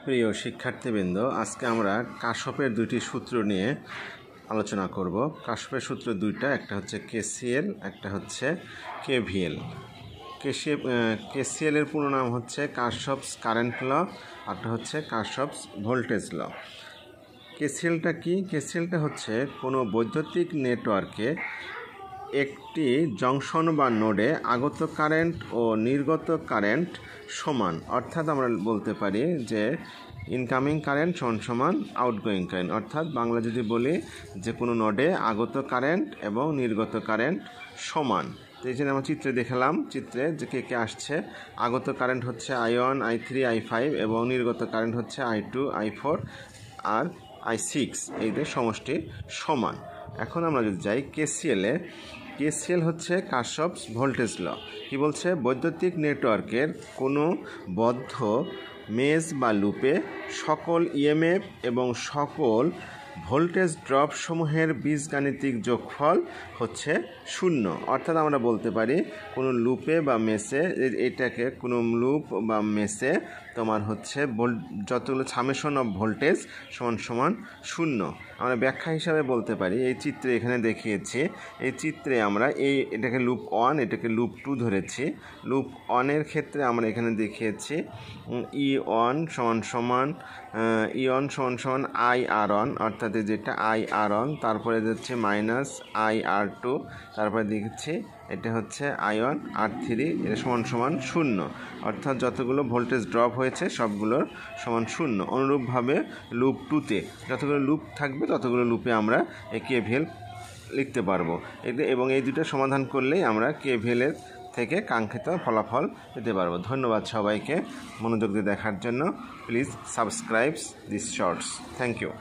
প্রিয় শিক্ষার্থীবৃন্দ, আজকে আমরা কাশ্যপের দুইটি সূত্র নিয়ে আলোচনা করব। কাশ্যপের সূত্র দুইটা, একটা হচ্ছে কেসিএল, একটা হচ্ছে কেভিএল। কেসিএল এর পুরো নাম হচ্ছে কাশ্যপস কারেন্ট ল, একটা হচ্ছে কাশ্যপস ভোল্টেজ ল। কেসিএলটা কি? কেসিএলটা হচ্ছে কোনো বৈদ্যুতিক নেটওয়ার্কে একটি জংশন বা নোডে আগত কারেন্ট ও নির্গত কারেন্ট সমান, অর্থাৎ আমরা বলতে পারি যে ইনকামিং কারেন্ট সমান আউটগোয়িং কারেন্ট। অর্থাৎ বাংলা যদি বলি যে কোনো নোডে আগত কারেন্ট এবং নির্গত কারেন্ট সমান। তো এই জন্য আমরা চিত্রে দেখালাম, চিত্রে যে কে আসছে। আগত কারেন্ট হচ্ছে I1, I3, I5 এবং নির্গত কারেন্ট হচ্ছে I2, I4 আর I6, এইদের সমষ্টি সমান। এখন আমরা যদি যাই কেসিএলে, কেসিএল হচ্ছে কাশ্যপস ভোল্টেজ ল। কি বলছে? বৈদ্যুতিক নেটওয়ার্কের কোনো বদ্ধ মেজ বা লুপে সকল ইএমএফ এবং সকল ভোল্টেজ ড্রপ সমূহের বীজগাণিতিক যোগফল হচ্ছে 0। অর্থাৎ আমরা বলতে পারি কোনো লুপে বা মেসে, এটাকে কোনো লুপ বা মেসে তোমার হচ্ছে যতগুলো সামেশন অফ ভোল্টেজ সমান 0। আমরা ব্যাখ্যা হিসাবে বলতে পারি, এই চিত্রে এখানে দেখিয়েছি, এই চিত্রে আমরা এটাকে লুপ 1, এটাকে লুপ 2 ধরেছি। লুপ 1 এর ক্ষেত্রে আমরা এখানে দেখিয়েছি E1 সমান IR1, অর্থাৎ যেটা IR1, তারপরে হচ্ছে -IR2, তারপরে দেখছি এটা হচ্ছে I1 R3, এটা সমান 0। অর্থাৎ যতগুলো ভোল্টেজ ড্রপ হয়েছে সবগুলোর সমান 0। অনুরূপভাবে লুপ 2তে যতগুলো লুপ থাকবে ততগুলো লুপে আমরা এই কেভিএল লিখতে পারবো। এবং এই দুটো সমাধান করলেই আমরা কেভিএলের থেকে কাঙ্ক্ষিত ফলাফল পেতে পারবো। ধন্যবাদ সবাইকে মনোযোগ দিয়ে দেখার জন্য। Please subscribe this shorts. Thank you.